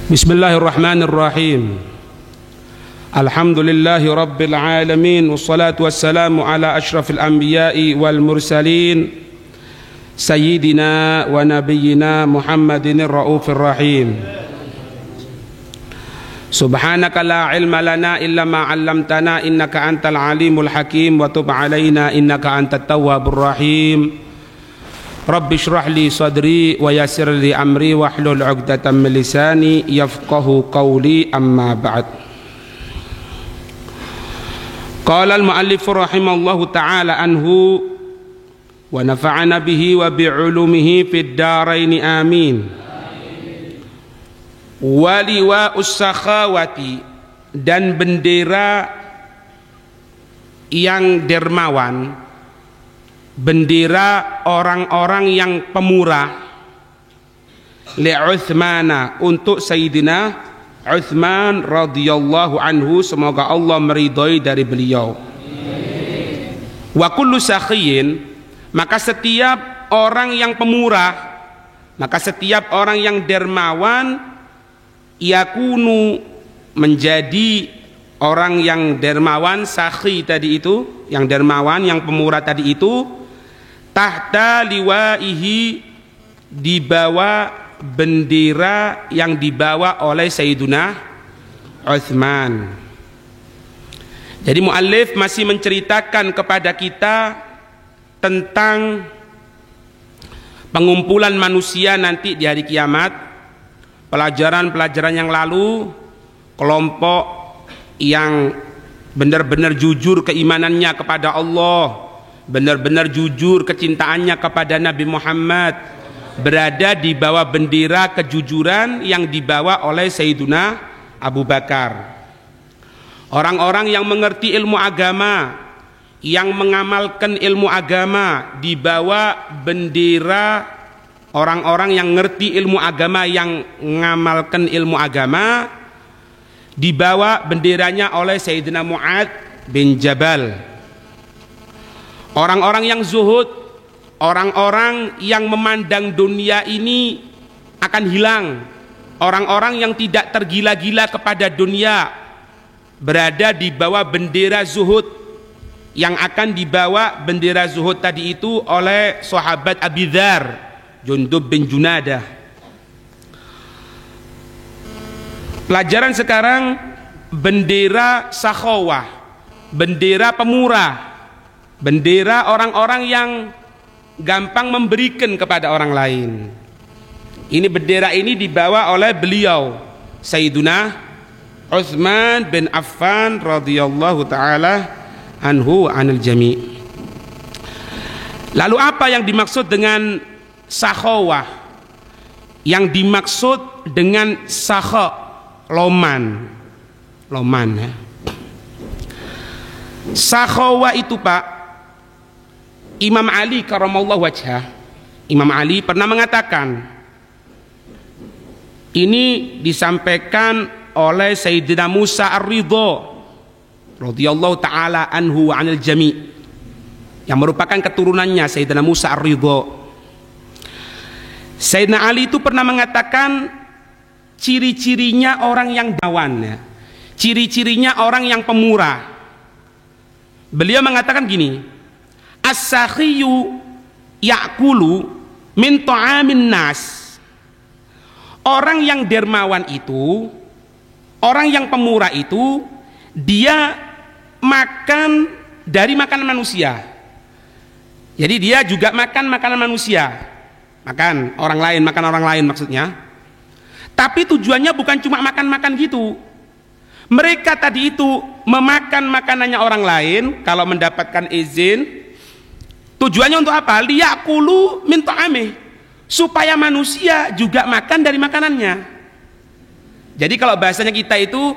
Bismillahirrahmanirrahim. Alhamdulillahi rabbil alamin, wassalatu wassalamu ala asyrafil anbiya'i wal mursalin, sayyidina wa nabiyyina Muhammadinir raufir rahim. Subhanaka la ilma lana illa ma 'allamtana innaka antal alimul hakim wa tub 'alaina innaka antat tawwabur rahim. Rabbi shrah li sadri wa yassir li amri wahlul 'uqdatam min lisani yafqahu qawli, amma ba'd. Qala al-mu'allif rahimallahu ta'ala anhu wa nafa'ana bihi wa bi'ulumihi fid dharain amin. Wa liwa'us sakhawati, dan bendera yang dermawan, bendera orang-orang yang pemurah, li Utsmana, untuk Sayyidina Utsman radhiyallahu anhu, semoga Allah meridhai dari beliau. Wa kullu sakhiyin, maka setiap orang yang pemurah, maka setiap orang yang dermawan, yakunu, menjadi orang yang dermawan, sakhi tadi itu, yang dermawan, yang pemurah tadi itu, tahta liwaihi, di bawah bendera yang dibawa oleh Sayyiduna Utsman. Jadi muallif masih menceritakan kepada kita tentang pengumpulan manusia nanti di hari kiamat. Pelajaran-pelajaran yang lalu, kelompok yang benar-benar jujur keimanannya kepada Allah, benar-benar jujur kecintaannya kepada Nabi Muhammad, berada di bawah bendera kejujuran yang dibawa oleh Sayyiduna Abu Bakar. Orang-orang yang mengerti ilmu agama, yang mengamalkan ilmu agama, di bawah bendera orang-orang yang ngerti ilmu agama, yang mengamalkan ilmu agama, dibawa benderanya oleh Sayyidina Mu'adz bin Jabal. Orang-orang yang zuhud, orang-orang yang memandang dunia ini akan hilang, orang-orang yang tidak tergila-gila kepada dunia, berada di bawah bendera zuhud, yang akan dibawa bendera zuhud tadi itu oleh sahabat Abi Dzar, Jundub bin Junadah. Pelajaran sekarang bendera sakhawah, bendera pemurah, bendera orang-orang yang gampang memberikan kepada orang lain. Ini bendera ini dibawa oleh beliau Sayyiduna Utsman bin Affan radhiyallahu taala anhu anil jami'. Lalu apa yang dimaksud dengan sakhawah? Yang dimaksud dengan sakha, loman ya. Sakhawah itu, Pak, Imam Ali karamallahu wajhah, Imam Ali pernah mengatakan, ini disampaikan oleh Sayyidina Musa Ar-Ridha radhiyallahu taala anhu wa anil jami', yang merupakan keturunannya Sayyidina Musa Ar-Ridha. Sayyidina Ali itu pernah mengatakan ciri-cirinya orang yang dermawan, ya, ciri-cirinya orang yang pemurah. Beliau mengatakan gini, as-sakhiyu ya'kulu min ta'amin nas. Orang yang dermawan itu, orang yang pemurah itu, dia makan dari makanan manusia. Jadi dia juga makan makanan manusia, makan orang lain, makan orang lain maksudnya. Tapi tujuannya bukan cuma makan-makan gitu. Mereka tadi itu memakan makanannya orang lain kalau mendapatkan izin. Tujuannya untuk apa? Liyakulu min ta'amih, supaya manusia juga makan dari makanannya. Jadi kalau bahasanya kita itu,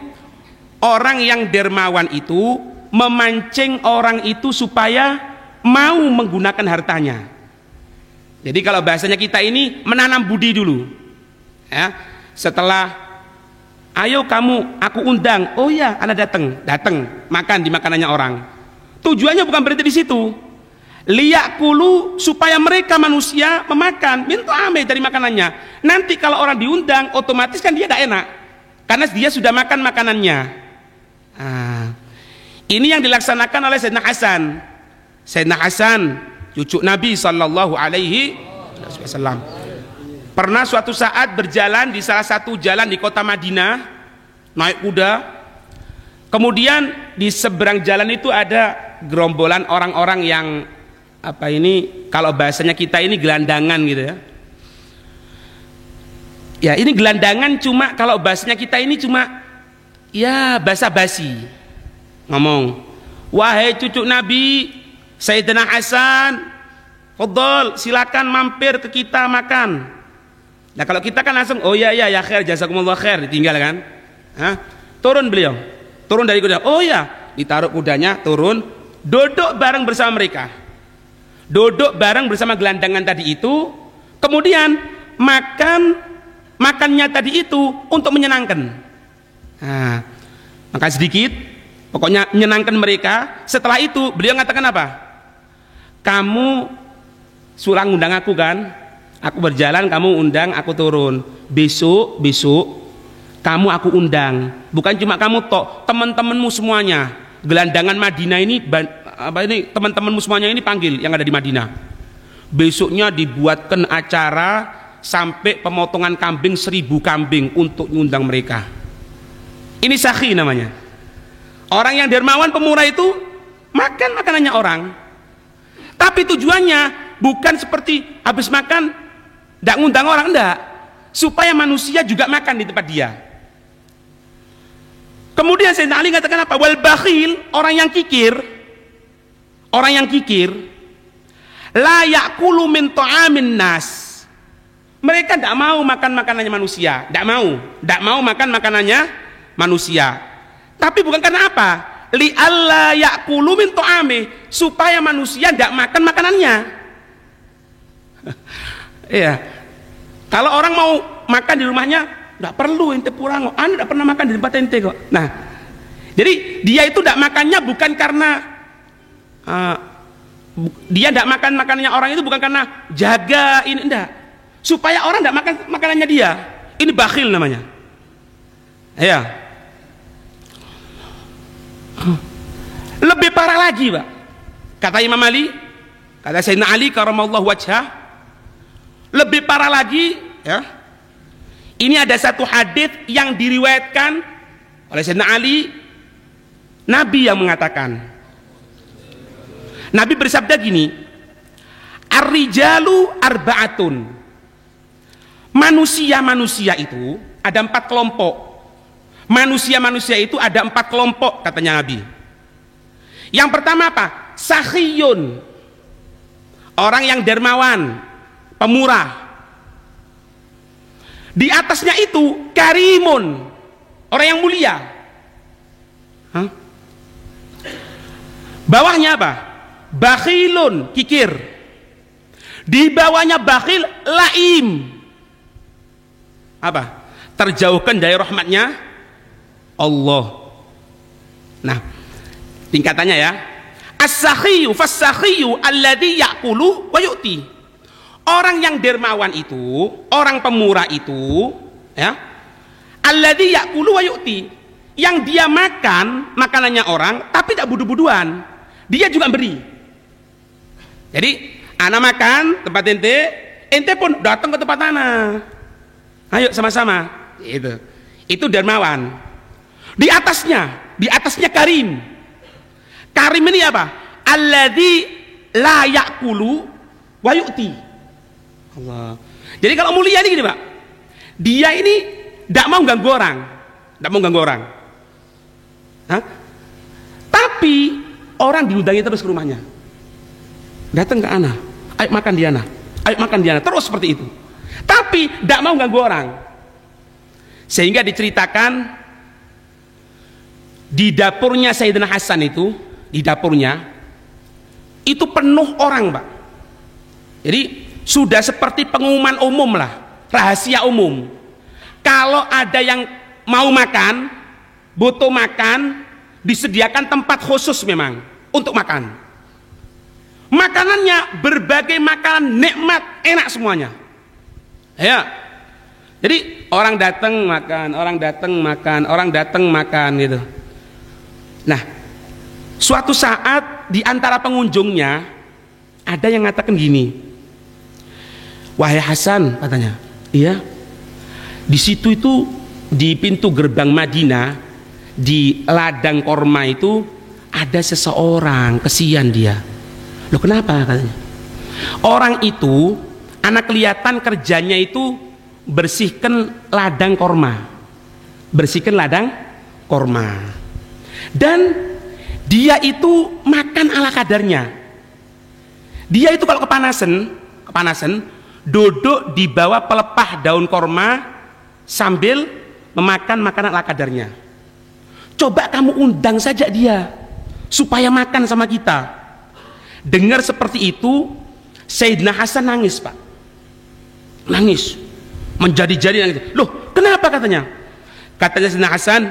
orang yang dermawan itu memancing orang itu supaya mau menggunakan hartanya. Jadi kalau bahasanya kita ini menanam budi dulu, ya. Setelah, ayo kamu, aku undang, oh ya, Anda datang makan di makanannya orang. Tujuannya bukan berhenti di situ. Liyakulu, supaya mereka manusia memakan minta ame dari makanannya. Nanti kalau orang diundang, otomatis kan dia gak enak. karena dia sudah makan makanannya. Ini yang dilaksanakan oleh Sayyidina Hasan. Sayyidina Hasan, cucu Nabi Sallallahu Alaihi Wasallam, pernah suatu saat berjalan di salah satu jalan di kota Madinah, naik kuda. Kemudian di seberang jalan itu ada gerombolan orang-orang yang kalau bahasanya kita ini gelandangan gitu ya. Ya ini gelandangan, cuma kalau bahasanya kita ini cuma ya basa-basi ngomong, wahai cucu Nabi Sayyidina Hasan, fadhol silakan mampir ke kita makan. Nah kalau kita kan langsung oh ya khair, jazakumullah khair, ditinggal kan. Turun beliau, turun dari kuda, oh ya, ditaruh kudanya, turun, duduk bareng bersama mereka, duduk bareng bersama gelandangan tadi itu, kemudian makannya tadi itu untuk menyenangkan. Makan sedikit, pokoknya menyenangkan mereka. Setelah itu beliau mengatakan apa? Kamu sudah undang aku kan? Aku berjalan, kamu undang, aku turun. Besok kamu aku undang. Bukan cuma kamu tok, teman-temanmu semuanya. Gelandangan Madinah ini teman-temanmu semuanya ini panggil yang ada di Madinah. Besoknya dibuatkan acara sampai pemotongan kambing 1000 kambing untuk mengundang mereka. Ini sakhi namanya. Orang yang dermawan pemurah itu makan makanannya orang, tapi tujuannya bukan seperti habis makan tidak ngundang orang, enggak, supaya manusia juga makan di tempat dia. Kemudian Sayyidina Ali katakan apa? Wal bakhil, orang yang kikir la ya'kulu min ta'amin nas. Mereka tidak mau makan makanannya manusia, tidak mau makan makanannya manusia. Tapi bukan karena apa? Li alla ya'kulu min ta'ami, supaya manusia tidak makan makanannya. Iya. Kalau orang mau makan di rumahnya, tidak perlu ente pulang, anda tidak pernah makan di tempat ente kok. Nah, jadi dia itu tidak makannya bukan karena dia tidak makan makanannya orang itu bukan karena jaga ini, enggak, supaya orang tidak makan makanannya dia. Ini bakhil namanya. Ya. Lebih parah lagi, Pak. Kata Imam Ali, kata Sayyidina Ali karamallahu wajhah, lebih parah lagi, ya. Ini ada satu hadis yang diriwayatkan oleh Sayyidina Ali, Nabi yang mengatakan, Nabi bersabda gini, ar-rijalu arba'atun. Manusia-manusia itu ada 4 kelompok. Manusia-manusia itu ada 4 kelompok, katanya Nabi. Yang pertama apa? Sakhiyun, orang yang dermawan, pemurah. Di atasnya itu karimun, orang yang mulia. Bawahnya apa? Bakhilun, kikir. Di bawahnya bakhil, laim. Apa? Terjauhkan dari rahmatnya Allah. Nah, tingkatannya ya. As-sakhiyu fas-sakhiyu alladhi ya'kulu wa yu'ti. Orang yang dermawan itu, orang pemurah itu, ya. Alladhi ya'kulu wa yu'ti. Yang dia makan makanannya orang tapi tidak budu-buduan. Dia juga beri. Jadi, anak makan tempat ente pun datang ke tempat anak. Ayo sama-sama. Itu dermawan. Di atasnya karim. Karim ini apa? Alladzi la ya'kulu wa yu'ti. Allah. Jadi kalau mulia ini gini, Pak. Dia ini tidak mau ganggu orang. Tapi orang diundangi terus ke rumahnya. Datang ke anak, ayo makan di anak. Terus seperti itu. Tapi tidak mau ganggu orang. Sehingga diceritakan di dapurnya Sayyidina Hasan itu, di dapurnya itu penuh orang, Pak. Jadi sudah seperti pengumuman umum lah, rahasia umum. Kalau ada yang mau makan, butuh makan, disediakan tempat khusus memang untuk makan. Makanannya berbagai makanan nikmat, enak semuanya. Ya. Jadi orang datang makan, orang datang makan, orang datang makan gitu. Nah, suatu saat di antara pengunjungnya ada yang mengatakan gini, wahai Hasan, katanya, iya, di situ itu di pintu gerbang Madinah, di ladang korma itu ada seseorang, kesian dia. Loh kenapa, katanya? Orang itu anak kelihatan kerjanya itu bersihkan ladang korma, bersihkan ladang korma, dan dia itu makan ala kadarnya. Dia itu kalau kepanasan duduk di bawah pelepah daun korma sambil memakan makanan ala kadarnya. Coba kamu undang saja dia supaya makan sama kita. Dengar seperti itu, Sayyidina Hasan nangis, Pak, nangis menjadi-jadi nangis. Loh kenapa, katanya? Katanya Sayyidina Hasan,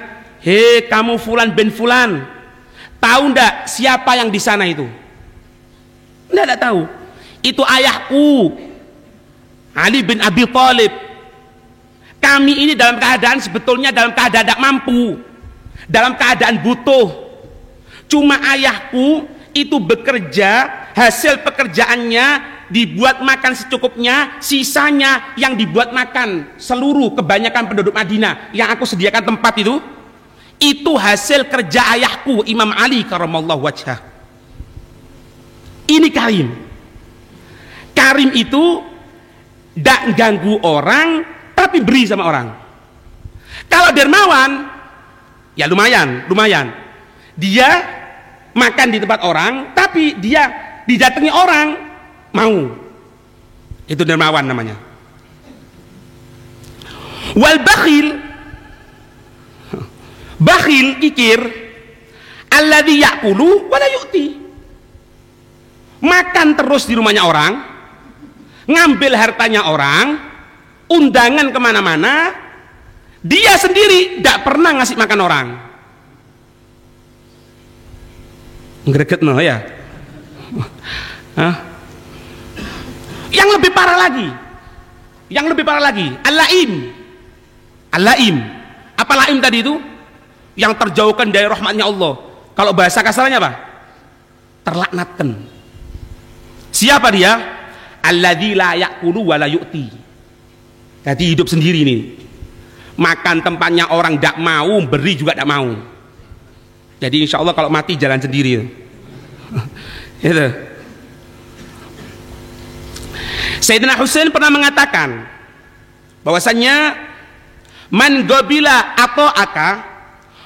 hei kamu fulan bin fulan, tahu ndak siapa yang di sana itu? Ndak tahu. Itu ayahku, Ali bin Abi Thalib. Kami ini dalam keadaan, sebetulnya dalam keadaan tidak mampu, dalam keadaan butuh. Cuma ayahku itu bekerja, hasil pekerjaannya dibuat makan secukupnya, sisanya yang dibuat makan seluruh kebanyakan penduduk Madinah yang aku sediakan tempat itu hasil kerja ayahku Imam Ali karramallahu wajhah. Ini Karim. Karim itu tidak ganggu orang tapi beri sama orang. Kalau dermawan ya lumayan, dia makan di tempat orang tapi dia didatangi orang mau. Itu dermawan namanya. Wal bakhil kikir alladzi ya'kulu wa la yu'ti. Makan terus di rumahnya orang, ngambil hartanya orang, undangan kemana-mana, dia sendiri tidak pernah ngasih makan orang. Ngreget no ya. Hah? Yang lebih parah lagi, al-laim. Apa laim tadi itu? Yang terjauhkan dari rahmatnya Allah. Kalau bahasa kasarnya apa? Terlaknatkan. Siapa dia? Alladzi la ya'kulu wa la yu'ti. Jadi hidup sendiri nih. Makan tempatnya orang tidak mau, beri juga tidak mau. Jadi insya Allah kalau mati jalan sendiri. Itu. Sayyidina Husain pernah mengatakan bahwasannya man gobila ata'aka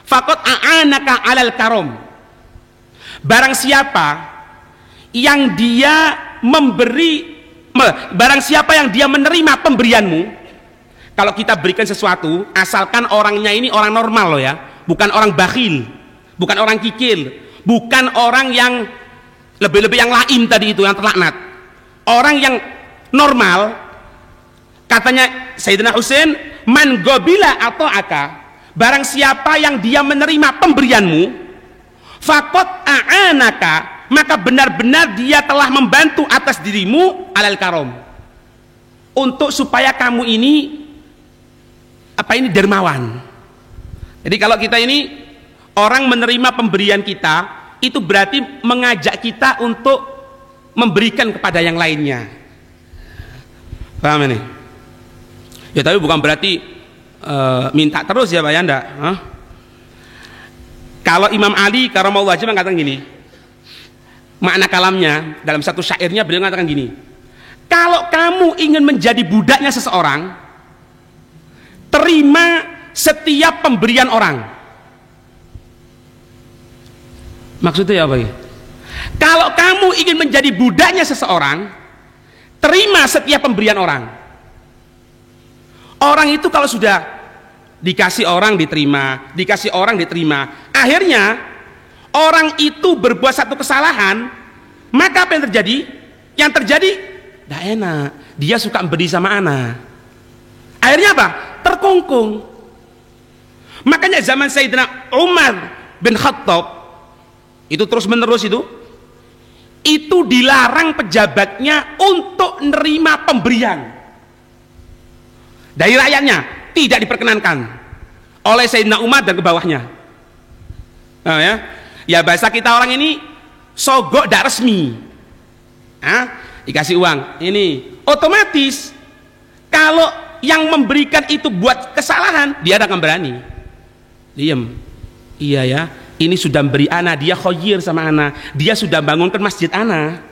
faqad a'anaka 'alal karom. Barang siapa yang dia menerima pemberianmu, kalau kita berikan sesuatu, asalkan orangnya ini orang normal loh ya, bukan orang bakhil, bukan orang kikil, bukan orang yang lebih-lebih yang laim tadi itu, yang terlaknat. Orang yang normal, katanya Sayyidina Husain, man gobila atau aka, barang siapa yang dia menerima pemberianmu, fakot a'anaka, maka benar-benar dia telah membantu atas dirimu alal karom, untuk supaya kamu ini dermawan. Jadi kalau kita ini orang menerima pemberian kita, itu berarti mengajak kita untuk memberikan kepada yang lainnya. Paham ini? Ya tapi bukan berarti minta terus ya Pak ya, enggak. Kalau Imam Ali karramallahu wajhah mengatakan gini, makna kalamnya dalam satu syairnya, beliau mengatakan gini, kalau kamu ingin menjadi budaknya seseorang, terima setiap pemberian orang. Maksudnya apa ya? Kalau kamu ingin menjadi budaknya seseorang, terima setiap pemberian orang. Orang itu kalau sudah dikasih orang diterima, dikasih orang diterima, akhirnya orang itu berbuat satu kesalahan, maka apa yang terjadi? Yang terjadi tidak enak, dia suka beri sama anak, akhirnya apa? Terkungkung. Makanya zaman Sayyidina Umar bin Khattab itu terus menerus itu dilarang pejabatnya untuk nerima pemberian. dari rakyatnya tidak diperkenankan oleh Sayyidina Umar dan ke bawahnya. Nah, ya bahasa kita orang ini sogok tidak resmi. Dikasih uang ini otomatis kalau yang memberikan itu buat kesalahan dia akan berani diem. Iya ya, ini sudah beri ana, dia khoyir sama ana, dia sudah bangunkan masjid ana,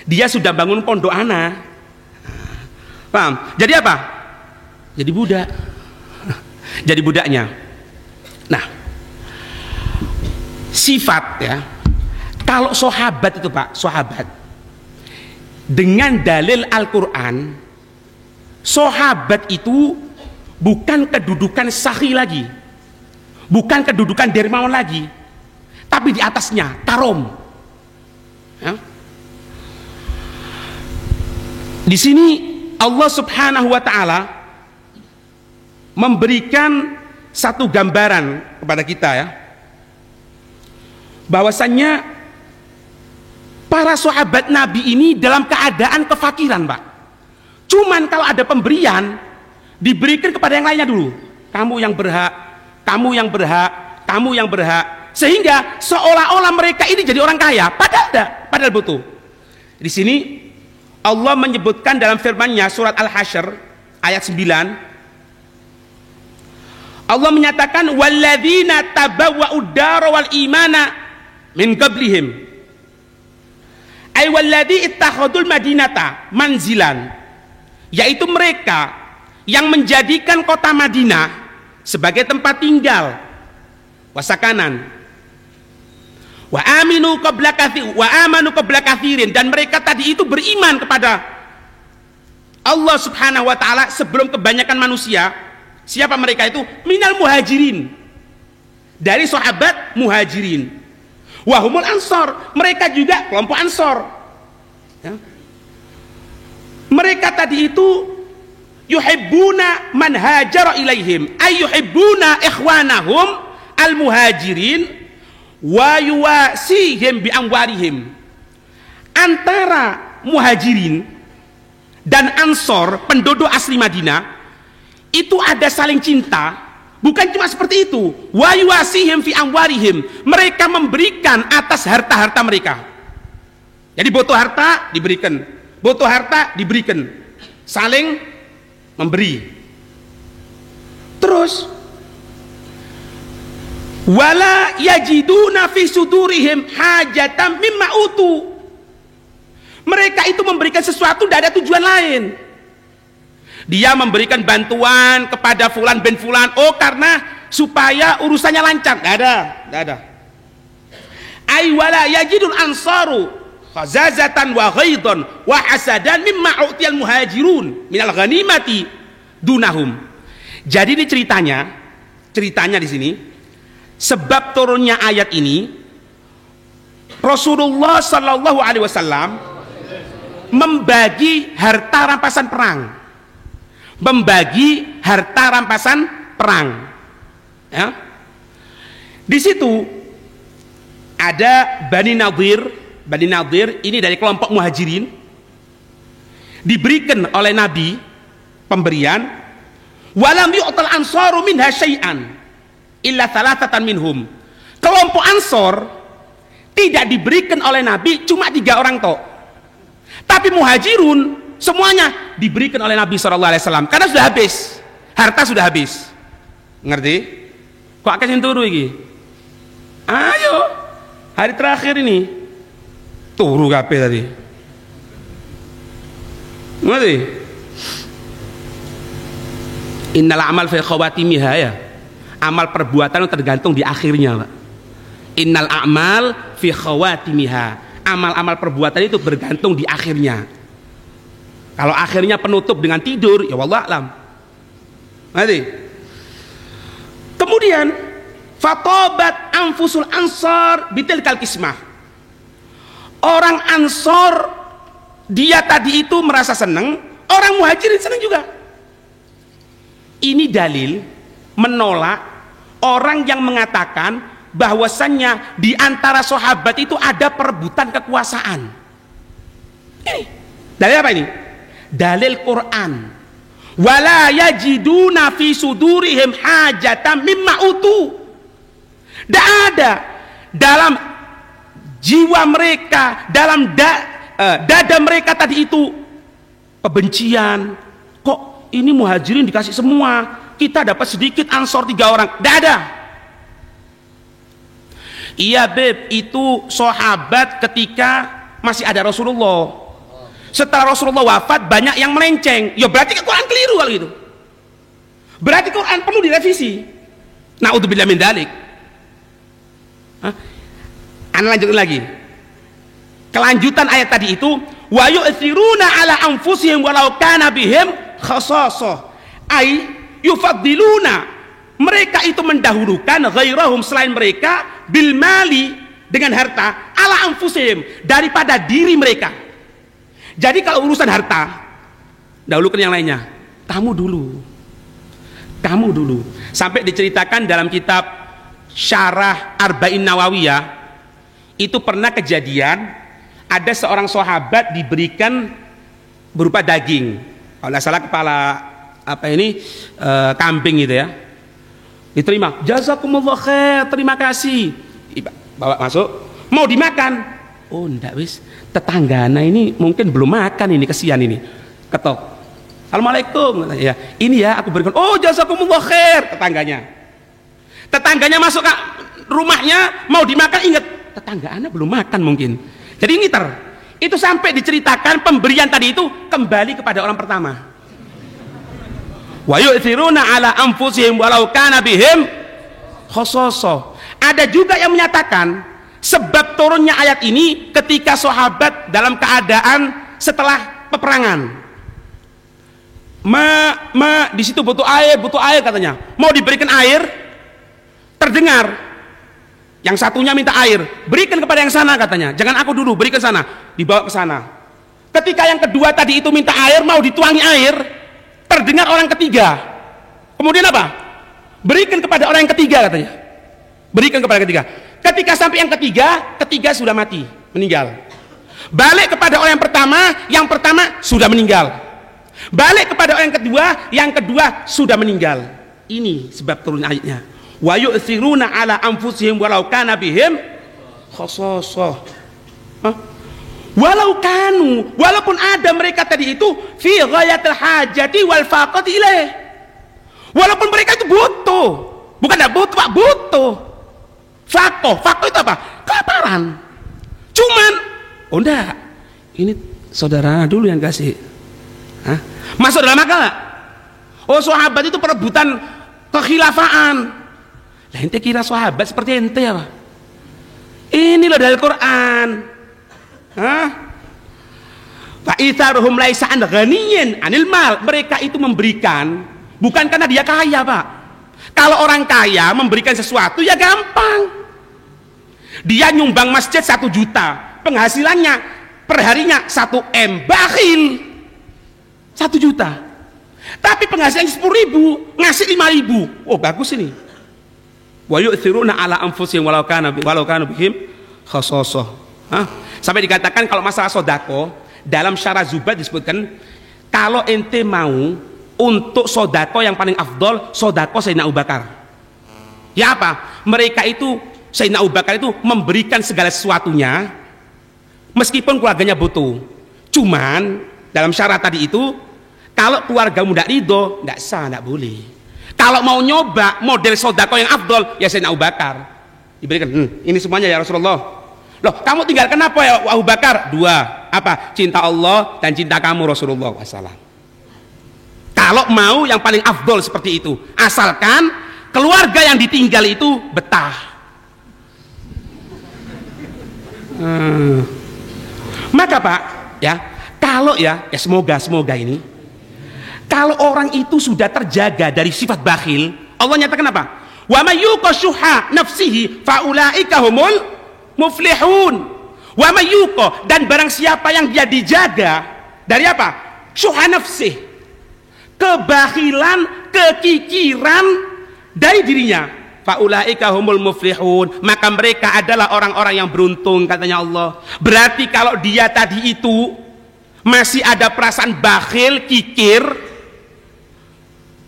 dia sudah bangun pondok ana. Paham? Jadi apa? Jadi budak. Jadi budaknya. Nah, sifat ya, kalau sahabat itu Pak, sahabat dengan dalil Al-Quran, sahabat itu bukan kedudukan sahih lagi, bukan kedudukan dermawan lagi, tapi di atasnya karom ya. Di sini Allah Subhanahu wa ta'ala memberikan satu gambaran kepada kita ya, bahwasannya para sahabat Nabi ini dalam keadaan kefakiran Pak. Cuman kalau ada pemberian diberikan kepada yang lainnya dulu. Kamu yang berhak, kamu yang berhak, kamu yang berhak, sehingga seolah-olah mereka ini jadi orang kaya, padahal tidak, padahal butuh. Di sini Allah menyebutkan dalam firman-Nya surat Al-Hasyr ayat 9. Allah menyatakan walladzina tabawwa'ud dara wal imana min qablihim ay walladzi ittakhadul madinata manzilan, yaitu mereka yang menjadikan kota Madinah sebagai tempat tinggal, wasakanan, wa amanu qabla katsirin, dan mereka tadi itu beriman kepada Allah Subhanahu wa taala sebelum kebanyakan manusia. Siapa mereka itu? Minal muhajirin, dari sahabat muhajirin, wahumul ansor, mereka juga kelompok ansor ya. Mereka tadi itu yuhibbuna man hajara ilaihim ay yuhibbuna ikhwanahum al muhajirin wa yuwasihim bi amwarihim. Antara muhajirin dan ansor, penduduk asli Madinah, itu ada saling cinta, bukan cuma seperti itu. Wa yuwasihim fi amwarihim, mereka memberikan atas harta-harta mereka. Jadi butuh harta diberikan, butuh harta diberikan, saling memberi. Terus wala yajiduna fi sudurihim hajatan mimma utu, mereka itu memberikan sesuatu tidak ada tujuan lain. Dia memberikan bantuan kepada fulan bin fulan, oh karena supaya urusannya lancar, tidak ada. Ay wala yajidul ansaru khazazatan wa ghaidhan wa hasadan mimma u'tiyal muhajirun minal ghanimati dunahum. Jadi ini ceritanya di sini, sebab turunnya ayat ini, Rasulullah Sallallahu Alaihi Wasallam membagi harta rampasan perang, membagi harta rampasan perang ya. Di situ ada Bani Nadir ini dari kelompok muhajirin, diberikan oleh Nabi pemberian, walam yu'tal ansaru minha syai'an illa thalathatan minhum. Kelompok ansor tidak diberikan oleh Nabi cuma 3 orang tok, tapi muhajirun semuanya diberikan oleh Nabi SAW karena sudah habis, harta sudah habis. Ngerti? Kok akan turu iki? Ayo, hari terakhir ini turu kabeh tadi. Ngerti? Innal amal fi khawatimiha ya. Amal perbuatan tergantung di akhirnya, Pak. Innal a'mal fi khawatimiha. Amal-amal perbuatan itu bergantung di akhirnya. Kalau akhirnya penutup dengan tidur, ya wallah alam. Nanti. Kemudian fatobat anfusul ansar bitilkal kismah. Orang ansor dia tadi itu merasa senang, orang muhajirin senang juga. Ini dalil menolak orang yang mengatakan bahwasannya di antara sahabat itu ada perebutan kekuasaan. Ini dalil apa ini? Dalil Quran. wala yajiduna fi sudurihim hajatan mimma utu. Tidak ada dalam jiwa mereka, dalam dada mereka tadi itu kebencian. Kok ini muhajirin dikasih semua, kita dapat sedikit, Ansor 3 orang. Tidak ada. Iya beb, itu sahabat ketika masih ada Rasulullah. Setelah Rasulullah wafat banyak yang melenceng. Ya berarti Quran keliru kalau gitu. Berarti Quran perlu direvisi. Na'udzubillah min dzalik. Ana lanjutin lagi. Kelanjutan ayat tadi itu, wa yu'thiruna ala anfusihim walau kana bihim khasasah. Ai yufaddiluna, mereka itu mendahulukan ghairahum, selain mereka, bil mali, dengan harta, ala anfusihim, daripada diri mereka. Jadi kalau urusan harta, dahulukan yang lainnya. Kamu dulu. Sampai diceritakan dalam kitab Syarah Arba'in Nawawiyah, itu pernah kejadian ada seorang sahabat diberikan berupa daging, kalau tidak salah kepala kambing gitu ya, diterima, jazakumullah khair, terima kasih, bawa masuk, mau dimakan, oh enggak wis, tetanggana ini mungkin belum makan, ini kesian, ini ketok, assalamualaikum, ya ini ya aku berikan, oh jazakumullah khair, tetangganya masuk ke rumahnya mau dimakan, ingat tetangga anak belum makan mungkin, jadi ngiter. Itu sampai diceritakan pemberian tadi itu kembali kepada orang pertama. Wa yu'thiruna ala anfusihim walau kana bihim khasasah. Ada juga yang menyatakan sebab turunnya ayat ini ketika sahabat dalam keadaan setelah peperangan. Di situ butuh air katanya. Mau diberikan air, terdengar yang satunya minta air, berikan kepada yang sana katanya, jangan aku dulu, berikan sana, dibawa ke sana. Ketika yang kedua tadi itu minta air, mau dituangi air, terdengar orang ketiga. Kemudian apa? Berikan kepada orang yang ketiga katanya. Berikan kepada ketiga. Ketika sampai ketiga sudah mati, meninggal. Balik kepada orang yang pertama sudah meninggal. Balik kepada orang yang kedua sudah meninggal. Ini sebab turunnya ayatnya. Wa yu'thiruna ala anfusihim walau kana bihim khasasah. Walaupun ada mereka tadi itu fi ghayatil hajati wal faqati ilaih. Walaupun mereka itu butuh. Bukan enggak butuh, Pak, butuh. Faqah itu apa? Kelaparan. Cuman oh enggak. Ini saudara dulu yang kasih. Masuk dalam akal enggak? Oh, sahabat itu perebutan kekhilafaan. Lah ente kira sahabat seperti ente apa? Ini loh dari Quran. Fa itharuhum laisa an ghaniyin anil mal. Mereka itu memberikan bukan karena dia kaya, Pak. Kalau orang kaya memberikan sesuatu ya gampang. Dia nyumbang masjid 1 juta, penghasilannya perharinya 1 M, bakhil 1 juta. Tapi penghasilannya 10.000, ngasih 5.000. Oh bagus ini. Wa yu'thiruna ala anfusihim walau kana bihim khasasah. Sampai dikatakan kalau masalah sodako dalam Syarah Zubat disebutkan kalau ente mau untuk sodako yang paling afdol sodako Sayyidina Abu Bakar. Ya apa? Mereka itu Sayyidina Abu Bakar itu memberikan segala sesuatunya meskipun keluarganya butuh. Cuman dalam syarat tadi itu kalau keluargamu tidak ridho, tidak sah, tidak boleh. Kalau mau nyoba model sodako yang afdol, ya Sayyidina Abu Bakar diberikan. Ini semuanya ya Rasulullah. Loh, kamu tinggalkan apa ya Abu Bakar? 2. Apa? Cinta Allah dan cinta kamu Rasulullah SAW. Kalau mau yang paling afdol seperti itu, asalkan keluarga yang ditinggal itu betah. Maka Pak, ya kalau ya semoga ini. Kalau orang itu sudah terjaga dari sifat bakhil, Allah nyatakan apa? Wa may yuqashuha nafsihi faulaika humul muflihun. Wa may yuqa, dan barang siapa yang dia dijaga dari apa? Syuha nafsih. Kebakhilan, kekikiran dari dirinya. Faulaika humul muflihun, maka mereka adalah orang-orang yang beruntung katanya Allah. Berarti kalau dia tadi itu masih ada perasaan bakhil, kikir,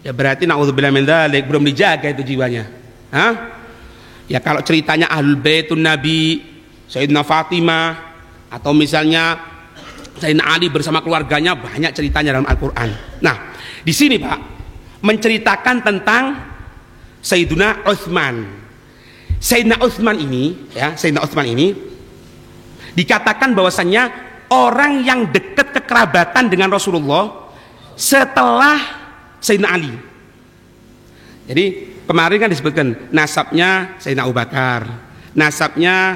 Ya berarti naudzubillah min dzalik, belum dijaga itu jiwanya. Hah? Ya kalau ceritanya Ahlul Baitun Nabi, Sayyidina Fatimah, atau misalnya Sayyidina Ali bersama keluarganya, banyak ceritanya dalam Al-Quran. Nah, di sini Pak menceritakan tentang Sayyidina Utsman. Sayyidina Utsman ini, ya, Sayyidina Utsman ini dikatakan bahwasannya orang yang dekat kekerabatan dengan Rasulullah setelah Sayyidina Ali. Jadi kemarin kan disebutkan nasabnya Sayyidina Abu Bakar, nasabnya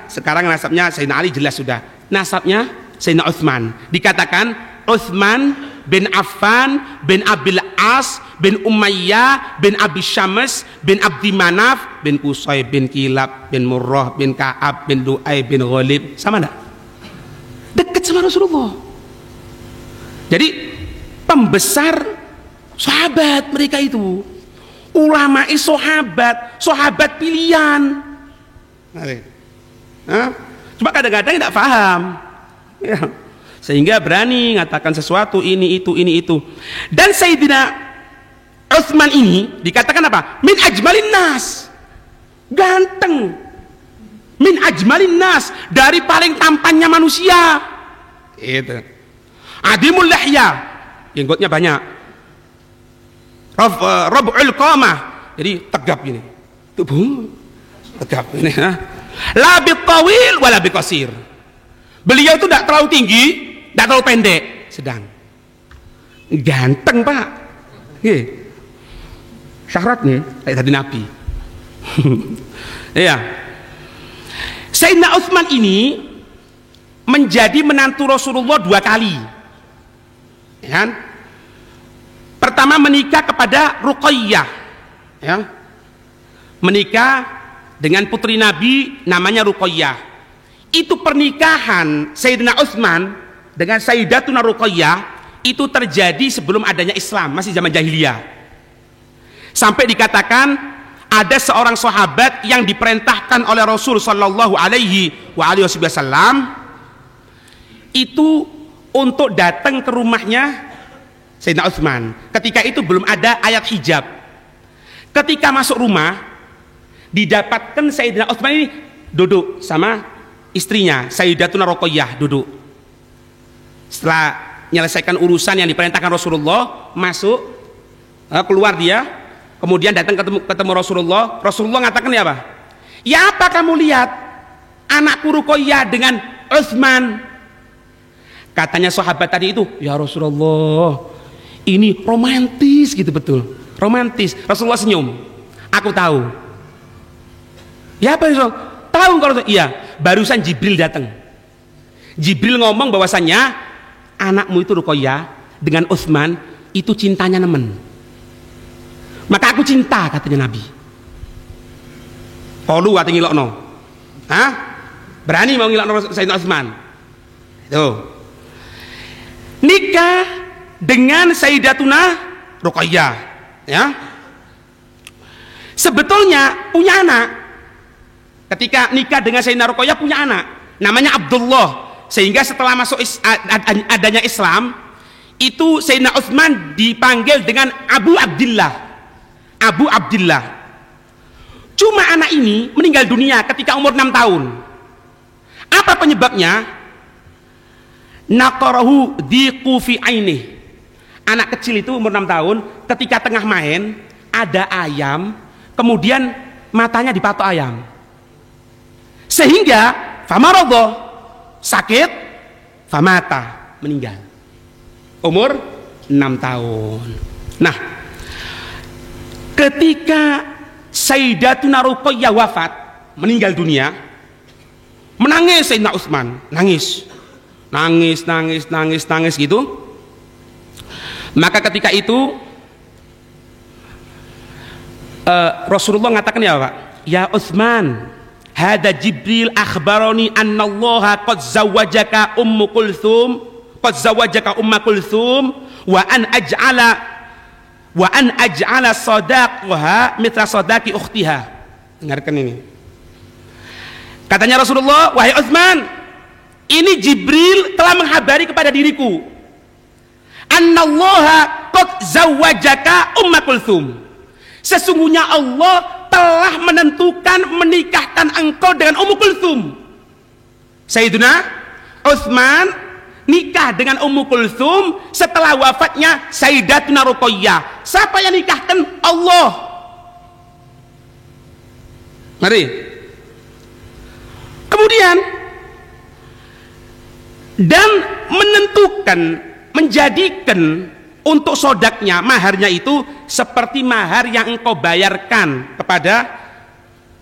sekarang nasabnya Sayyidina Ali jelas sudah. Nasabnya Sayyidina Utsman. Dikatakan Utsman bin Affan bin Abil As bin Umayyah bin Abi Syams bin Abdi Manaf bin Qusay bin Kilab bin Murrah bin Ka'ab bin Lu'ay bin Ghalib. Sama enggak? Dekat sama Rasulullah. Jadi pembesar sahabat mereka itu, ulama sahabat pilihan. Cuma kadang-kadang tidak paham, ya. Sehingga berani mengatakan sesuatu ini itu. Dan Sayyidina Utsman ini dikatakan apa? Min ajmalin nas, ganteng. Min ajmalin nas, dari paling tampannya manusia. Itu. Adimul lihya, jenggotnya banyak. Rab'ul qamah, jadi tegap ini. Tubuh tegap ini. La bitawil wala biqasir. Beliau itu tidak terlalu tinggi, tidak terlalu pendek, sedang. Ganteng Pak. Syaratnya kayak tadi Nabi. Iya. Sayyidina Utsman ini menjadi menantu Rasulullah 2 kali. Ya kan? Pertama menikah kepada Ruqayyah, ya. Menikah dengan putri Nabi namanya Ruqayyah. Itu pernikahan Sayyidina Utsman dengan Sayyidatuna Ruqayyah itu terjadi sebelum adanya Islam, masih zaman jahiliyah. Sampai dikatakan ada seorang sahabat yang diperintahkan oleh Rasul sallallahu alaihi wasallam itu untuk datang ke rumahnya Sayyidina Utsman. Ketika itu belum ada ayat hijab. Ketika masuk rumah didapatkan Sayyidina Utsman ini duduk sama istrinya Sayyidatuna Ruqayyah, duduk. Setelah menyelesaikan urusan yang diperintahkan Rasulullah, masuk, keluar dia, kemudian datang ketemu Rasulullah. Rasulullah mengatakan ya apa? Ya apa kamu lihat anakku Ruqayyah dengan Utsman? Katanya sahabat tadi itu, ya Rasulullah, ini romantis gitu, betul, romantis. Rasulullah senyum. Aku tahu. Ya apa Rasul? Tahu kalau iya, barusan Jibril datang. Jibril ngomong bahwasannya anakmu itu Ruqayyah dengan Utsman itu cintanya nemen. Maka aku cinta, katanya Nabi. Polu ati ngilokno. Hah? Berani mau ngilokno Sayyidina Utsman. Itu. Nikah dengan Sayyidatuna Ruqayyah, ya. Sebetulnya punya anak. Ketika nikah dengan Sayyidina Ruqayyah punya anak, namanya Abdullah. Sehingga setelah masuk adanya Islam, itu Sayyidina Utsman dipanggil dengan Abu Abdillah. Abu Abdillah. Cuma anak ini meninggal dunia ketika umur 6 tahun. Apa penyebabnya? Naqarahu diqu fi ainih. Anak kecil itu umur 6 tahun, ketika tengah main ada ayam, kemudian matanya dipatok ayam. Sehingga famaradha, sakit, famata, meninggal. Umur 6 tahun. Nah, ketika Sayyidatuna Ruqayyah wafat, meninggal dunia, menangis Sayyidina Utsman, nangis gitu. Maka ketika itu Rasulullah mengatakan ya Pak, ya Utsman, hada Jibril akhbarani anna Allah qad zawwajaka Ummu Kulthum wa an aj'ala sadaqaha mithla sadaqi ukhtiha. Dengarkan ini. Katanya Rasulullah, wahai Utsman, ini Jibril telah menghabari kepada diriku Annallaha qad zawwajaka Umma Kulthum. Sesungguhnya Allah telah menentukan menikahkan engkau dengan Ummu Kulthum. Sayyidina Utsman nikah dengan Ummu Kulthum setelah wafatnya Sayyidatuna Ruqayyah. Siapa yang nikahkan? Allah. Mari. Kemudian dan menentukan, menjadikan untuk sodaknya, maharnya itu seperti mahar yang engkau bayarkan kepada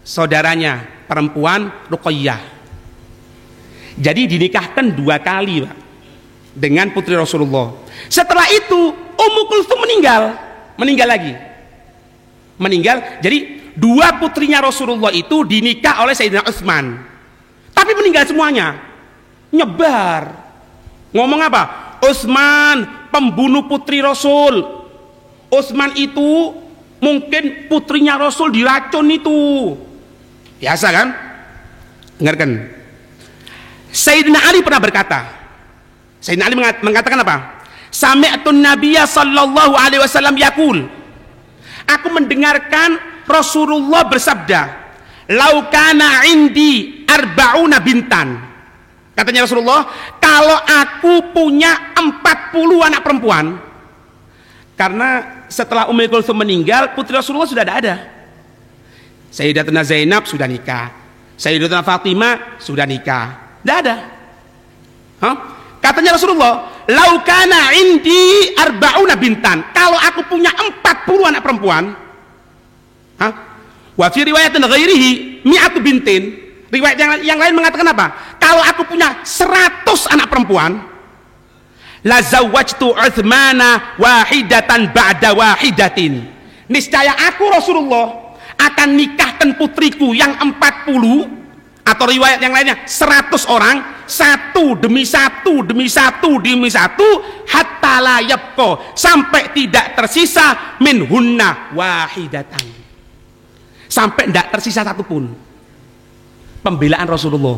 saudaranya perempuan Ruqayyah. Jadi dinikahkan 2 kali, Pak, dengan putri Rasulullah. Setelah itu Ummu Kulthum meninggal lagi. Jadi 2 putrinya Rasulullah itu dinikah oleh Sayyidina Utsman, tapi meninggal semuanya. Nyebar ngomong apa? Utsman pembunuh putri Rasul. Utsman itu mungkin putrinya Rasul diracun itu. Biasa kan? Dengarkan. Sayyidina Ali pernah berkata, Sayyidina Ali mengatakan apa? Sami'tun Nabiyya sallallahu alaihi wasallam yaqul, aku mendengarkan Rasulullah bersabda, lau kana indi arba'una bintan. Katanya Rasulullah, kalau aku punya 40 anak perempuan. Karena setelah Ummu Kulthum meninggal, putri Rasulullah sudah ada. Sayyidatuna Zainab sudah nikah, Sayyidatuna Fatimah sudah nikah, tidak ada. Katanya Rasulullah, lau kana indi arba'una bintan, kalau aku punya 40 anak perempuan. Wa fi riwayatin ghairihi mi'atu bintin. Riwayat yang lain mengatakan apa? Kalau aku punya 100 anak perempuan, la zawwajtu Utsmana wahidatan ba'da wahidatin. Niscaya aku Rasulullah akan nikahkan putriku yang 40, atau riwayat yang lainnya 100 orang, satu demi satu demi satu demi satu, hatta la yabqa, sampai tidak tersisa minhunna wahidatan, sampai tidak tersisa satupun. Pembelaan Rasulullah.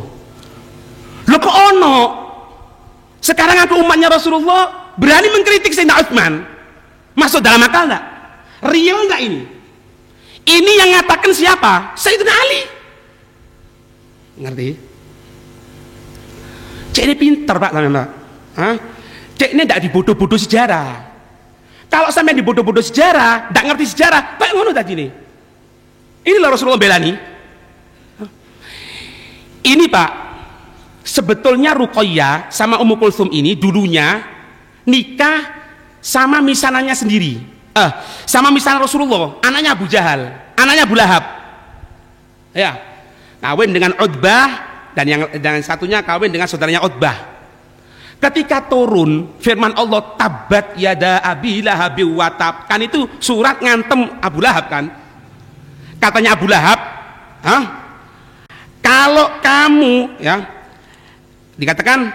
Loh kok ono? Sekarang aku umatnya Rasulullah berani mengkritik Sayyidina Utsman. Masuk dalam akal enggak? Real enggak ini? Ini yang ngatakan siapa? Sayyidina Ali. Ngerti? Cek ini pinter, Pak, Pak. Cek ini enggak dibodoh-bodoh sejarah. Kalau sampai dibodoh-bodoh sejarah, enggak ngerti sejarah, kayak ngono tadi nih. Inilah Rasulullah belani. Ini, Pak, sebetulnya Ruqayyah sama Ummu Kulthum ini dulunya nikah sama misanannya sendiri, sama misanan Rasulullah, anaknya Abu Jahal, anaknya Abu Lahab, ya, kawin dengan Utbah, dan satunya kawin dengan saudaranya Utbah. Ketika turun firman Allah, tabat yada abi lahabi watab, kan itu surat ngantem Abu Lahab kan. Katanya Abu Lahab, kalau kamu, ya, dikatakan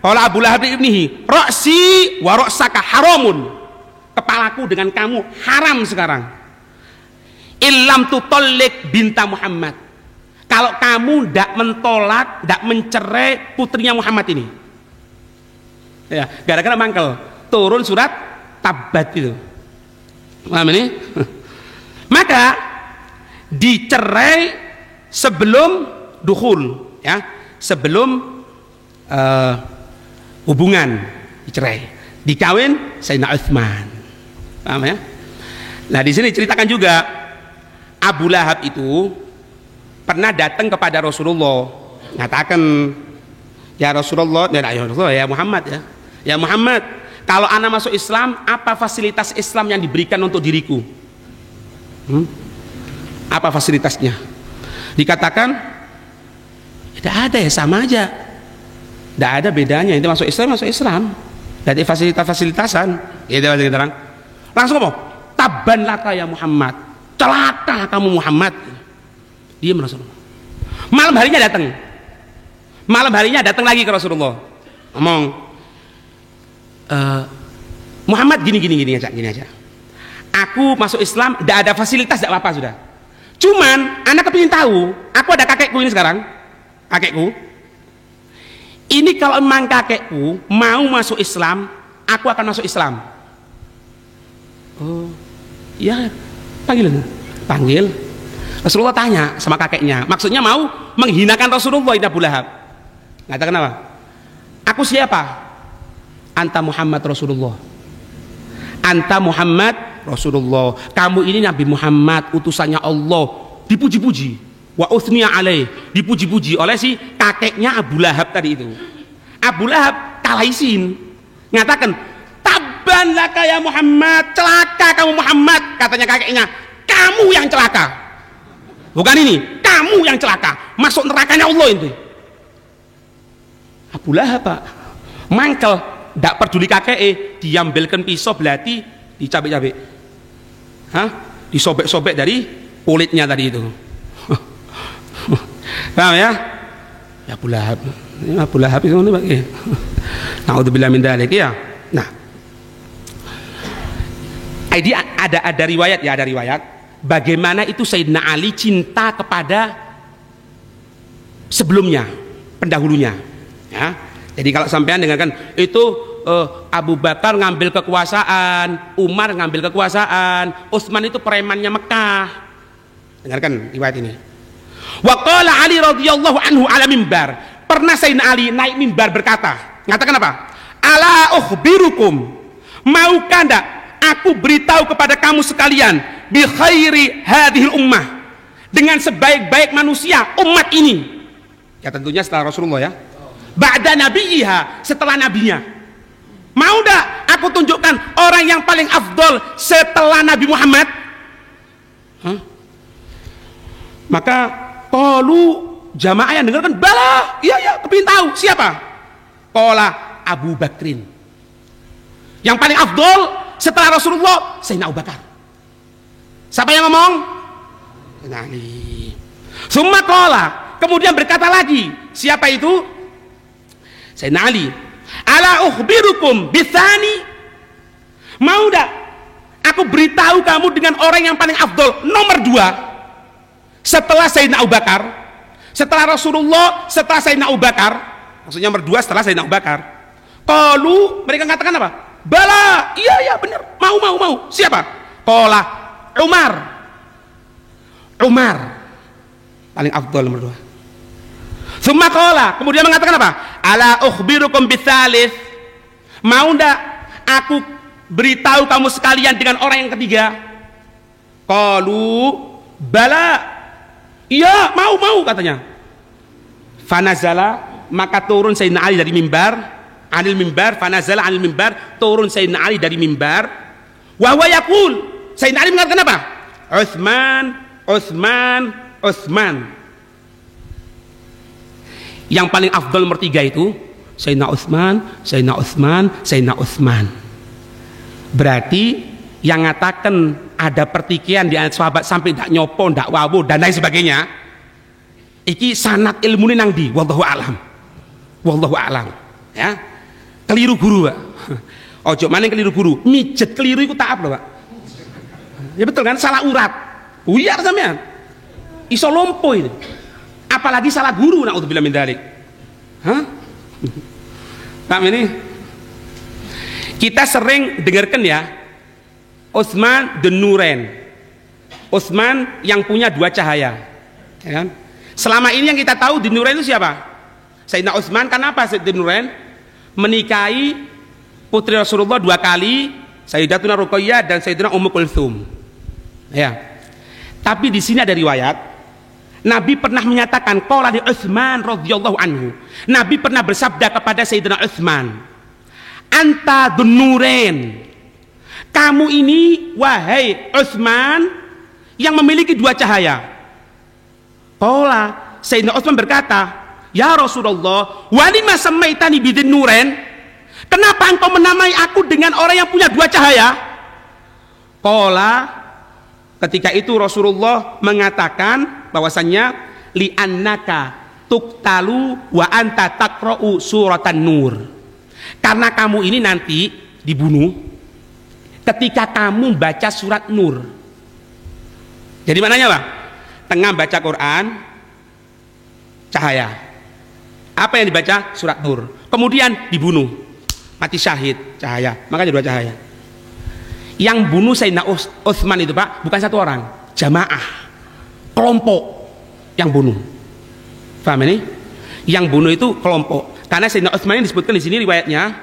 oleh Abu Lahab ibnihi, roksi wa roksaka haramun, kepalaku dengan kamu haram sekarang. Illam tutallik binta Muhammad, kalau kamu tidak mentolak, tidak mencerai putrinya Muhammad ini. Ya, gara-gara mangkel turun surat tabat itu. Paham ini? Maka dicerai sebelum dukhul, ya, sebelum hubungan, dicerai, dikawin Sayyidina Utsman. Paham ya? Nah, di sini ceritakan juga Abu Lahab itu pernah datang kepada Rasulullah, mengatakan, ya Rasulullah, ya Muhammad, ya Muhammad, kalau ana masuk Islam, apa fasilitas Islam yang diberikan untuk diriku? Apa fasilitasnya? Dikatakan tidak ada, ya sama aja, tidak ada bedanya. Itu masuk Islam, dari fasilitas-fasilitasan, itu langsung ngomong, taban laka ya Muhammad, celaka kamu Muhammad. Dia Rasulullah. Malam harinya datang lagi ke Rasulullah, ngomong, Muhammad gini aja. Aku masuk Islam, tidak ada fasilitas, tidak apa-apa sudah. Cuman anak kepingin tahu, aku ada kakekku ini sekarang. Kakekku ini, kalau memang kakekku mau masuk Islam, aku akan masuk Islam. Oh, iya, panggil. Rasulullah tanya sama kakeknya, maksudnya mau menghinakan Rasulullah ini Abu Lahab. Katakan apa? Aku siapa? Anta Muhammad Rasulullah. Anta Muhammad Rasulullah. Kamu ini Nabi Muhammad, utusannya Allah. Dipuji-puji. Wa uthniya alaih. Dipuji-puji oleh si kakeknya Abu Lahab tadi itu. Abu Lahab kalaisin. Ngatakan, tabban laka ya Muhammad, celaka kamu Muhammad. Katanya kakeknya, kamu yang celaka. Bukan ini, kamu yang celaka. Masuk nerakanya Allah itu. Abu Lahab Pak, mangkel, ndak peduli kakek, diambilkan pisau belati, dicabik-cabik, disobek-sobek dari kulitnya tadi itu. Paham ya? Ya Abu Lahab, Abu Lahab itu nih Pak. Naudzubillah min dzalik ya. Nah, ini ada riwayat ya, ada riwayat bagaimana itu Sayyidina Ali cinta kepada sebelumnya, pendahulunya. Ya, jadi kalau sampean dengarkan itu Abu Bakar ngambil kekuasaan, Umar ngambil kekuasaan, Utsman itu premannya Mekah. Dengarkan riwayat ini. Wa qala Ali radhiyallahu anhu ala mimbar. Pernah Sayyidina Ali naik mimbar berkata, ngatakan apa? Ala ukhbirukum, maukah ndak aku beritahu kepada kamu sekalian bi khairi hadhil ummah, dengan sebaik-baik manusia umat ini. Ya tentunya setelah Rasulullah ya. Ba'da nabiyiha, setelah nabinya. Mau ndak aku tunjukkan orang yang paling afdol setelah Nabi Muhammad? Maka qalu, jamaah yang dengarkan, bala, iya kepingin tahu siapa? Qala Abu Bakrin. Yang paling afdol setelah Rasulullah Sayyidina Abu Bakar. Siapa yang ngomong? Sayyidina Ali. Summa qala, kemudian berkata lagi, siapa itu? Sayyidina Ali. Ala ukhbirukum bitsani, mau ndak aku beritahu kamu dengan orang yang paling afdol, nomor 2 setelah Sayyidina Abu Bakar, setelah Rasulullah, setelah Sayyidina Abu Bakar, maksudnya nomor 2 setelah Sayyidina Abu Bakar. Qalu, mereka katakan apa? Bala, iya benar, mau. Siapa? Qala Umar paling afdol nomor 2. Summa qala, kemudian mengatakan apa? Ala ukhbirukum bitsalits, mau ndak aku beritahu kamu sekalian dengan orang yang ketiga? Qalu bala, iya mau katanya. Fanazala, maka turun Sayyidina Ali dari mimbar, anil mimbar, fanazala anil mimbar, turun Sayyidina Ali dari mimbar. Wa huwa yaqul, Sayyidina Ali mengatakan apa? Utsman. Yang paling afdal nomor 3 itu Sayyidina Utsman. Berarti yang ngatakan ada pertikaian di antara sahabat sampai ndak nyopo, ndak wawu dan lain sebagainya, iki sanad ilmu ini nang di wallahu a'lam ya. Keliru guru Pak. Ojo maning keliru guru, mijet keliru iku taap lho Pak. Ya betul kan, salah urat buyar sampean iso lompo itu, apalagi salah guru, naudzubillah min dzalik. Paham ini? Kita sering dengarkan ya, Utsman the Nuren, Utsman yang punya 2 cahaya ya kan? Selama ini yang kita tahu di Nuren itu siapa? Sayyidina Utsman. Kenapa Sayyidina Nuren? Menikahi putri Rasulullah 2 kali, Sayyidatuna Ruqayyah dan Sayyidina Ummu Kulthum ya. Tapi di sini ada riwayat Nabi pernah menyatakan, qala li Utsman radhiyallahu anhu, Nabi pernah bersabda kepada Sayyidina Utsman, anta dunuren, kamu ini wahai Utsman yang memiliki 2 cahaya. Qala, Sayyidina Utsman berkata, ya Rasulullah, wa lima samaitani bidin nuren, kenapa engkau menamai aku dengan orang yang punya 2 cahaya? Qala, ketika itu Rasulullah mengatakan bahwasannya li'annaka tuktalu wa anta taqra'u suratan nur, karena kamu ini nanti dibunuh ketika kamu baca surat Nur. Jadi mananya Pak? Tengah baca Quran, cahaya, apa yang dibaca? Surat Nur, kemudian dibunuh, mati syahid, cahaya, makanya 2 cahaya. Yang bunuh Sayyidina Utsman itu Pak, bukan 1 orang, jamaah, kelompok yang bunuh. Paham ini? Yang bunuh itu kelompok. Karena Sayyidina Utsman ini disebutkan di sini riwayatnya,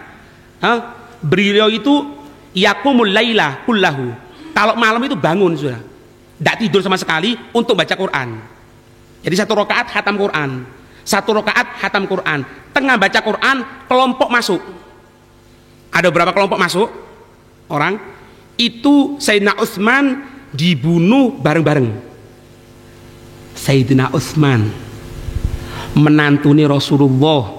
beliau itu yaqumul laila kullahu. Kalau malam itu bangun sudah, tidak tidur sama sekali untuk baca Quran. Jadi 1 rakaat khatam Quran, 1 rakaat khatam Quran. Tengah baca Quran, kelompok masuk. Ada berapa kelompok masuk? Orang itu Sayyidina Utsman dibunuh bareng-bareng. Sayyidina Utsman menantuni Rasulullah.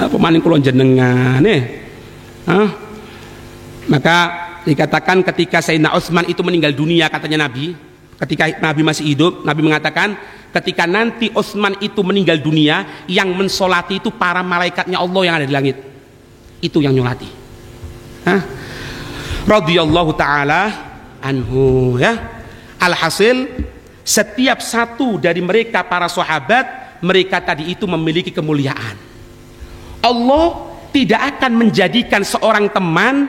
Pemaning kula jenengan maka dikatakan ketika Sayyidina Utsman itu meninggal dunia, katanya Nabi, ketika Nabi masih hidup, Nabi mengatakan ketika nanti Utsman itu meninggal dunia, yang mensolati itu para malaikatnya Allah yang ada di langit, itu yang nyolati. Radhiyallahu ta'ala anhu ya. Alhasil setiap satu dari mereka para sahabat, mereka tadi itu memiliki kemuliaan. Allah tidak akan menjadikan seorang teman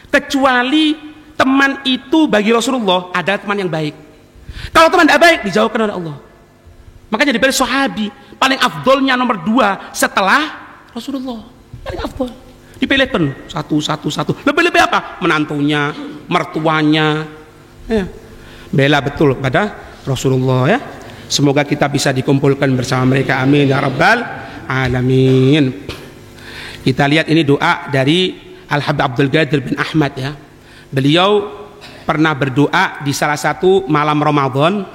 kecuali teman itu bagi Rasulullah adalah teman yang baik. Kalau teman tidak baik, dijauhkan oleh Allah. Makanya dipilih sahabi paling afdolnya nomor 2 setelah Rasulullah, paling afdol. Dipilihkan satu. Lebih-lebih apa? Menantunya, mertuanya, bela betul pada Rasulullah ya. Semoga kita bisa dikumpulkan bersama mereka, amin ya rabbal alamin. Kita lihat ini doa dari Al-Habib Abdul Qadir bin Ahmad ya. Beliau pernah berdoa di salah satu malam Ramadan,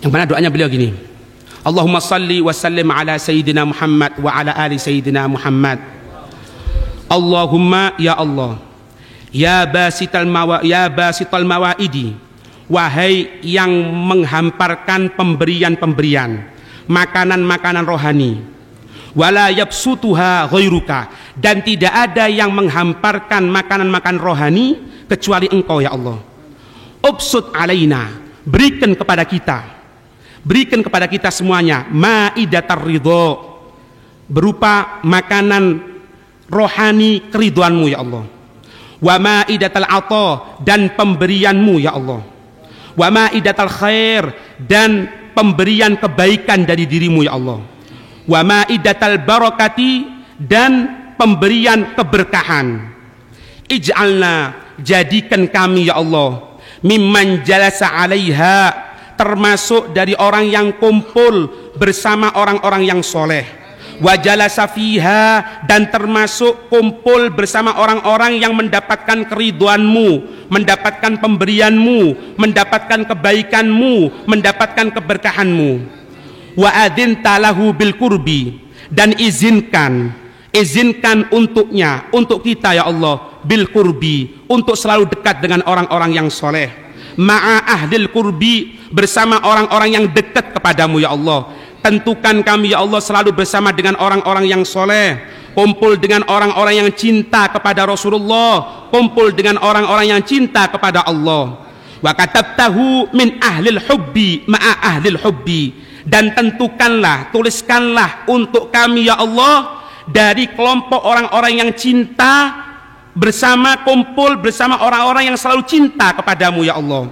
yang mana doanya beliau gini, Allahumma salli wa sallim ala Sayyidina Muhammad wa ala ali Sayyidina Muhammad. Allahumma ya Allah, ya basital mawaidi, wahai yang menghamparkan pemberian-pemberian, makanan-makanan rohani, wala yabsutuha ghairuka, dan tidak ada yang menghamparkan makanan-makanan rohani kecuali Engkau ya Allah. Ubsut alaina, berikan kepada kita semuanya maidatar ridho, berupa makanan rohani keriduanmu ya Allah. Wa maidatal ata, dan pemberianmu ya Allah. Wa maidatal khair, dan pemberian kebaikan dari dirimu ya Allah. Wa maidatal barakati, dan pemberian keberkahan. Ij'alna, jadikan kami ya Allah, mimman jalasa alaiha, termasuk dari orang yang kumpul bersama orang-orang yang soleh. Wa jalasa fiha, dan termasuk kumpul bersama orang-orang yang mendapatkan keriduanmu, mendapatkan pemberianmu, mendapatkan kebaikanmu, mendapatkan keberkahanmu. Wa adzinta lahu bil qurbi, dan izinkan untuknya, untuk kita ya Allah, bil qurbi, untuk selalu dekat dengan orang-orang yang soleh. Ma'a ahlil qurbi, bersama orang-orang yang dekat kepadamu ya Allah. Tentukan kami ya Allah selalu bersama dengan orang-orang yang soleh, kumpul dengan orang-orang yang cinta kepada Rasulullah, kumpul dengan orang-orang yang cinta kepada Allah. Wa katabtahu min ahlil hubbi ma'a ahlil hubbi, dan tentukanlah, tuliskanlah untuk kami ya Allah dari kelompok orang-orang yang cinta, bersama kumpul bersama orang-orang yang selalu cinta kepadamu ya Allah.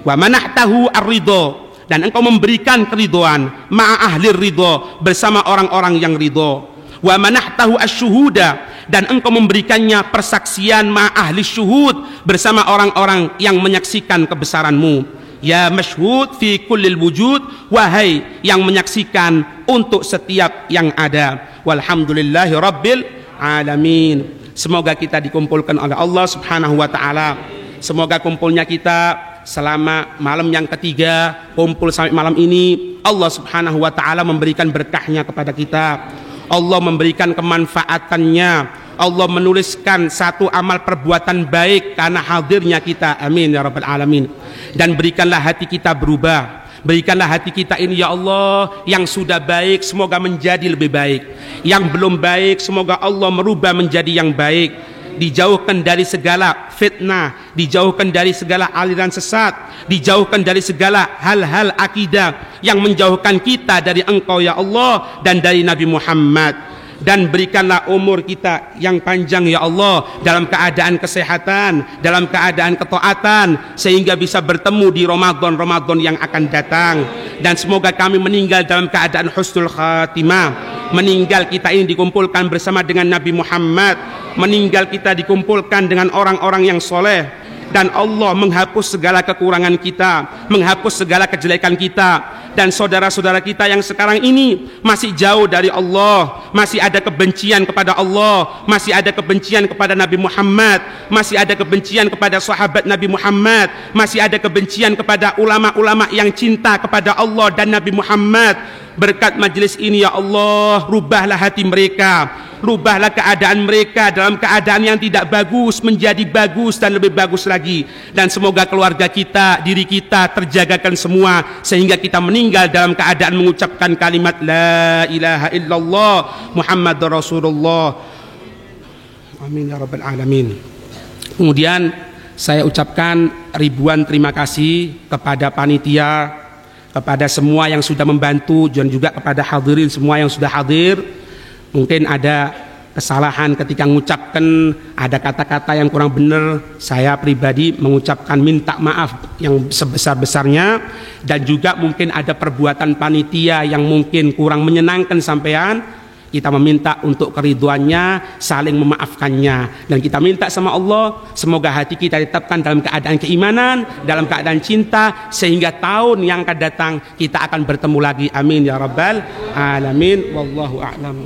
Wa manahtahu ar-ridho, dan engkau memberikan keridhaan, ma'a ahlir ridho, bersama orang-orang yang ridho. Wa manahtahu asyuhuda, dan engkau memberikannya persaksian, ma'a ahli syuhud, bersama orang-orang yang menyaksikan kebesaranmu. Ya masyhud fi kullil wujud, wahai yang menyaksikan untuk setiap yang ada. Walhamdulillahi rabbil alamin. Semoga kita dikumpulkan oleh Allah subhanahu wa ta'ala. Semoga kumpulnya kita selama malam yang ketiga, kumpul sampai malam ini, Allah subhanahu wa ta'ala memberikan berkahnya kepada kita, Allah memberikan kemanfaatannya, Allah menuliskan satu amal perbuatan baik karena hadirnya kita, amin ya rabbal alamin. Dan berikanlah hati kita berubah, berikanlah hati kita ini ya Allah, yang sudah baik semoga menjadi lebih baik, yang belum baik semoga Allah merubah menjadi yang baik. Dijauhkan dari segala fitnah, dijauhkan dari segala aliran sesat, dijauhkan dari segala hal-hal akidah yang menjauhkan kita dari Engkau ya Allah dan dari Nabi Muhammad. dan berikanlah umur kita yang panjang ya Allah, dalam keadaan kesehatan, dalam keadaan ketaatan, sehingga bisa bertemu di Ramadan yang akan datang. Dan semoga kami meninggal dalam keadaan husnul khatimah. Meninggal kita ini dikumpulkan bersama dengan Nabi Muhammad, meninggal kita dikumpulkan dengan orang-orang yang soleh, dan Allah menghapus segala kekurangan kita, menghapus segala kejelekan kita. Dan saudara-saudara kita yang sekarang ini masih jauh dari Allah, masih ada kebencian kepada Allah, masih ada kebencian kepada Nabi Muhammad, masih ada kebencian kepada sahabat Nabi Muhammad, masih ada kebencian kepada ulama-ulama yang cinta kepada Allah dan Nabi Muhammad. Berkat majelis ini ya Allah, rubahlah hati mereka, rubahlah keadaan mereka dalam keadaan yang tidak bagus menjadi bagus dan lebih bagus lagi. Dan semoga keluarga kita, diri kita terjagakan semua, sehingga kita meninggal dalam keadaan mengucapkan kalimat la ilaha illallah Muhammadur Rasulullah. Amin ya rabbal alamin. Kemudian saya ucapkan ribuan terima kasih kepada panitia, kepada semua yang sudah membantu, dan juga kepada hadirin semua yang sudah hadir. Mungkin ada kesalahan ketika mengucapkan, ada kata-kata yang kurang benar, saya pribadi mengucapkan minta maaf yang sebesar-besarnya. Dan juga mungkin ada perbuatan panitia yang mungkin kurang menyenangkan sampean, kita meminta untuk keriduannya, saling memaafkannya. Dan kita minta sama Allah, semoga hati kita ditetapkan dalam keadaan keimanan, dalam keadaan cinta, sehingga tahun yang akan datang kita akan bertemu lagi. Amin ya rabbal alamin. Wallahu a'lam.